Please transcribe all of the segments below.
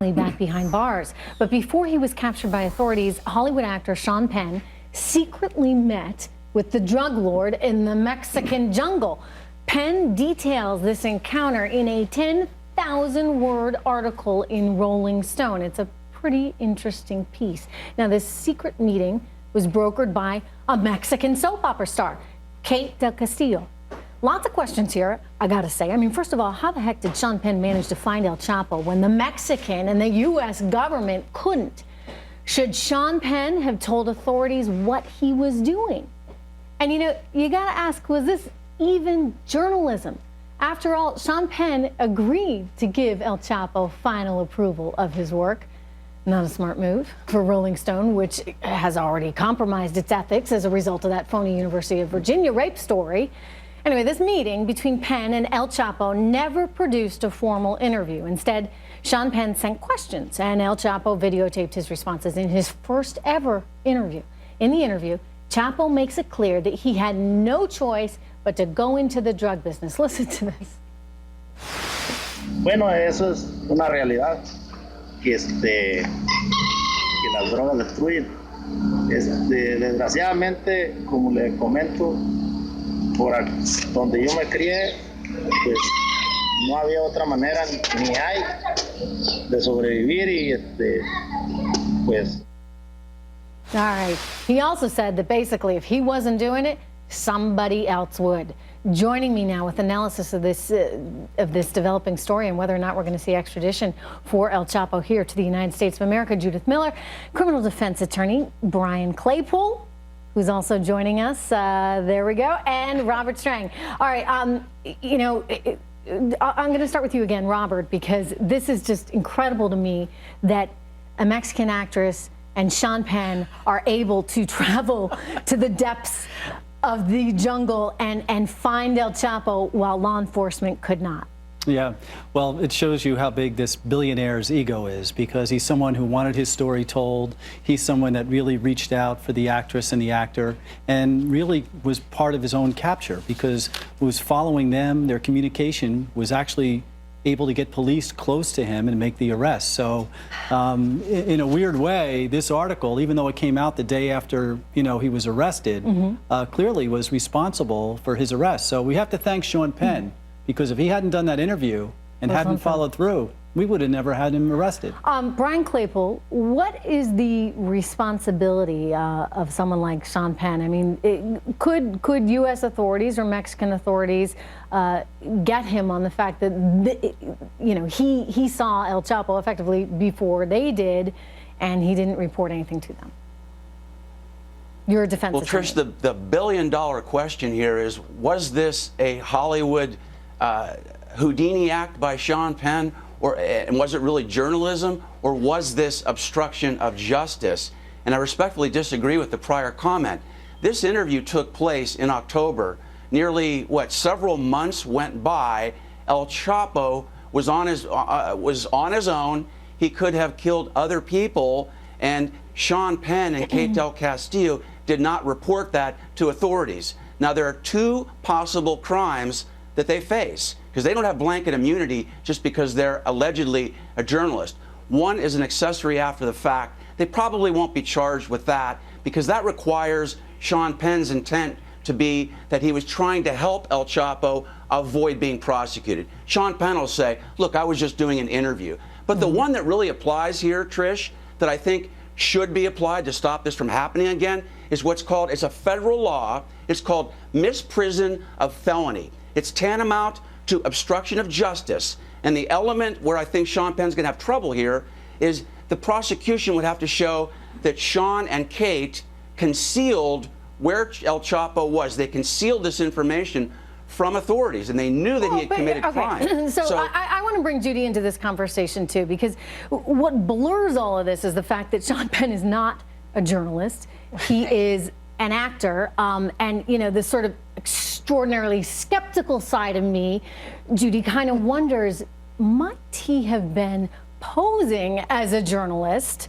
back behind bars. But before he was captured by authorities, Hollywood actor Sean Penn secretly met with the drug lord in the Mexican jungle. Penn details this encounter in a 10,000-word article in Rolling Stone. It's a pretty interesting piece. Now, this secret meeting was brokered by a Mexican soap opera star, Kate Del Castillo. Lots of questions here, I gotta say. I mean, first of all, how the heck did Sean Penn manage to find El Chapo when the Mexican and the U.S. government couldn't? Should Sean Penn have told authorities what he was doing? And you know, you gotta ask, was this even journalism? After all, Sean Penn agreed to give El Chapo final approval of his work. Not a smart move for Rolling Stone, which has already compromised its ethics as a result of that phony University of Virginia rape story. Anyway, this meeting between Penn and El Chapo never produced a formal interview. Instead, Sean Penn sent questions, and El Chapo videotaped his responses in his first ever interview. In the interview, Chapo makes it clear that he had no choice but to go into the drug business. Listen to this. Bueno, eso es una realidad, que las drogas destruyen. Desgraciadamente, como le comento, por donde yo me crié, pues no había otra manera ni hay de sobrevivir y pues. All right. He also said that basically if he wasn't doing it, somebody else would. Joining me now with analysis of this developing story and whether or not we're going to see extradition for El Chapo here to the United States of America, Judith Miller, criminal defense attorney Brian Claypool, who's also joining us. There we go. And Robert Strang. All right. You know, I'm going to start with you again, Robert, because this is just incredible to me that a Mexican actress and Sean Penn are able to travel to the depths of the jungle and find El Chapo while law enforcement could not. Yeah, well, it shows you how big this billionaire's ego is, because he's someone who wanted his story told. He's someone that really reached out for the actress and the actor and really was part of his own capture, because it was following them. Their communication was actually able to get police close to him and make the arrest. So in a weird way, this article, even though it came out the day after, you know, he was arrested, clearly was responsible for his arrest. So we have to thank Sean Penn, because if he hadn't done that interview and hadn't followed through, we would have never had him arrested. Brian Claypool, what is the responsibility of someone like Sean Penn? I mean, could U.S. authorities or Mexican authorities get him on the fact that, you know, he saw El Chapo effectively before they did, and he didn't report anything to them? You're a defense attorney. Trish, the billion-dollar question here is, was this a Hollywood Houdini act by Sean Penn? And was it really journalism, or was this obstruction of justice? And I respectfully disagree with the prior comment. This interview took place in October. Nearly, several months went by. El Chapo was on his own. He could have killed other people, and Sean Penn and Kate Del Castillo did not report that to authorities. Now, there are two possible crimes that they face, because they don't have blanket immunity just because they're allegedly a journalist. One is an accessory after the fact. They probably won't be charged with that, because that requires Sean Penn's intent to be that he was trying to help El Chapo avoid being prosecuted. Sean Penn will say, look, I was just doing an interview. But the one that really applies here, Trish, that I think should be applied to stop this from happening again, is what's called, it's a federal law, it's called misprision of felony. It's tantamount to obstruction of justice. And the element where I think Sean Penn's going to have trouble here is the prosecution would have to show that Sean and Kate concealed where El Chapo was. They concealed this information from authorities, and they knew that he had committed crime. So I want to bring Judy into this conversation, too, because what blurs all of this is the fact that Sean Penn is not a journalist. He is an actor, and, you know, this sort of extraordinarily skeptical side of me, Judy, kind of wonders, might he have been posing as a journalist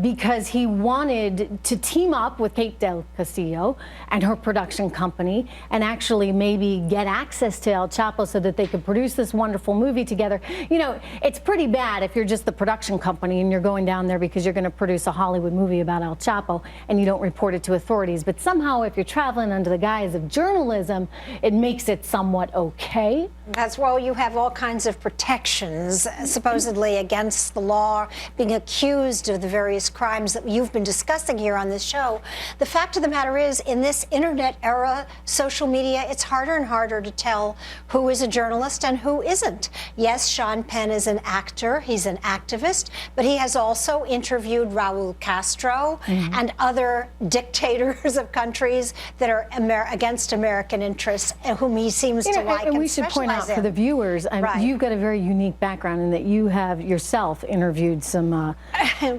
because he wanted to team up with Kate Del Castillo and her production company and actually maybe get access to El Chapo so that they could produce this wonderful movie together. You know, it's pretty bad if you're just the production company and you're going down there because you're going to produce a Hollywood movie about El Chapo and you don't report it to authorities. But somehow, if you're traveling under the guise of journalism, it makes it somewhat okay. That's why you have all kinds of protections, supposedly against the law, being accused of the various crimes that you've been discussing here on this show. The fact of the matter is, in this internet era, social media, it's harder and harder to tell who is a journalist and who isn't. Yes, Sean Penn is an actor, he's an activist, but he has also interviewed Raul Castro and other dictators of countries that are against American interests, and whom he seems to like and we should point out for the viewers, you've got a very unique background in that you have yourself interviewed some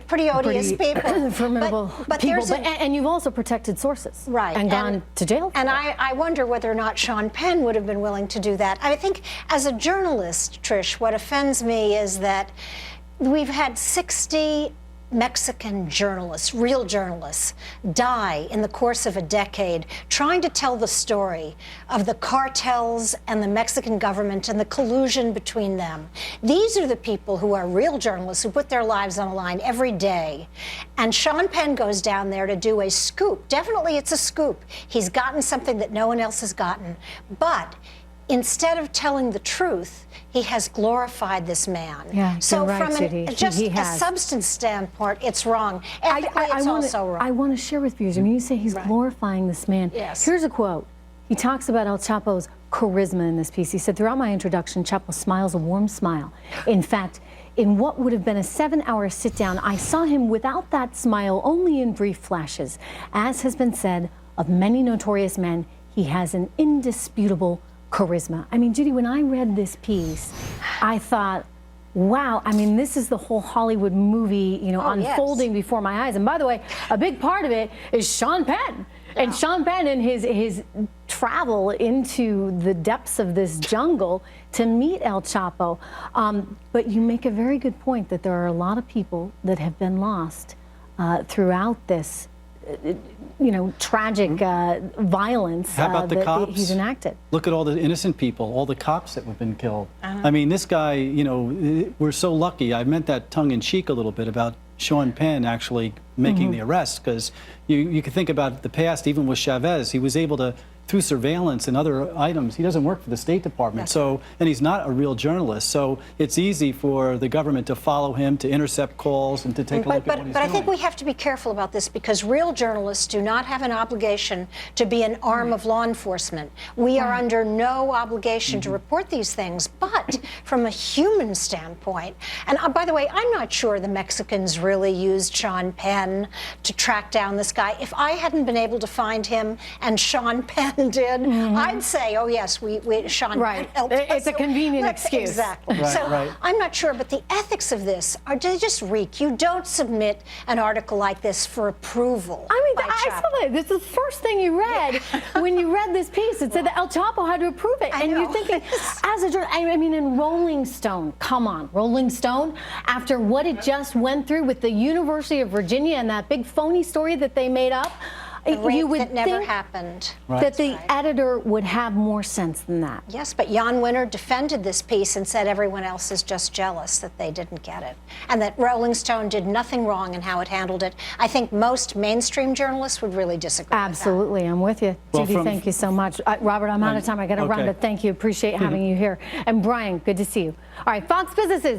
pretty odious people, formidable people, and you've also protected sources, and gone to jail. And I wonder whether or not Sean Penn would have been willing to do that. I think, as a journalist, Trish, what offends me is that we've had 60 Mexican journalists, real journalists, die in the course of a decade trying to tell the story of the cartels and the Mexican government and the collusion between them. These are the people who are real journalists who put their lives on the line every day. And Sean Penn goes down there to do a scoop. Definitely it's a scoop. He's gotten something that no one else has gotten. But instead of telling the truth, he has glorified this man. Yeah, so you're right, from just a substance standpoint, it's wrong. Ethically, it's also wrong. I want to share with viewers, I mean, you say he's glorifying this man. Yes. Here's a quote. He talks about El Chapo's charisma in this piece. He said, throughout my introduction, Chapo smiles a warm smile. In fact, in what would have been a 7-hour sit-down, I saw him without that smile, only in brief flashes. As has been said of many notorious men, he has an indisputable charisma. I mean, Judy, when I read this piece, I thought, wow, I mean, this is the whole Hollywood movie, you know, unfolding before my eyes. And by the way, a big part of it is Sean Penn. And Sean Penn and his travel into the depths of this jungle to meet El Chapo. But you make a very good point that there are a lot of people that have been lost throughout this you know, tragic violence How about the cops? He's enacted. Look at all the innocent people, all the cops that have been killed. I mean, this guy, you know, we're so lucky. I meant that tongue-in-cheek a little bit about Sean Penn actually making the arrest, because you can think about the past, even with Chavez, he was able to, through surveillance and other items, he doesn't work for the State Department, and he's not a real journalist, so it's easy for the government to follow him, to intercept calls, and to take a look at what he's doing. But I think we have to be careful about this, because real journalists do not have an obligation to be an arm of law enforcement. We are under no obligation to report these things, but from a human standpoint, and by the way, I'm not sure the Mexicans really used Sean Penn to track down this guy. If I hadn't been able to find him and Sean Penn did, I'd say, oh yes, we Sean. Right. It's a convenient excuse. Exactly. Right, so right. I'm not sure, but the ethics of this are just reek. You don't submit an article like this for approval. I mean, I saw that. This is the first thing you read when you read this piece. It said that El Chapo had to approve it, and you're thinking, as a journalist, I mean, in Rolling Stone, come on, Rolling Stone, after what it just went through with the University of Virginia and that big phony story that they made up. You would that never think happened. that the editor would have more sense than that. Yes, but Jan Winter defended this piece and said everyone else is just jealous that they didn't get it, and that Rolling Stone did nothing wrong in how it handled it. I think most mainstream journalists would really disagree Absolutely, I'm with you. Well, Judy, thank you so much. Robert, I'm out of time. I got to run, but thank you. Appreciate having you here. And Brian, good to see you. All right, Fox Businesses.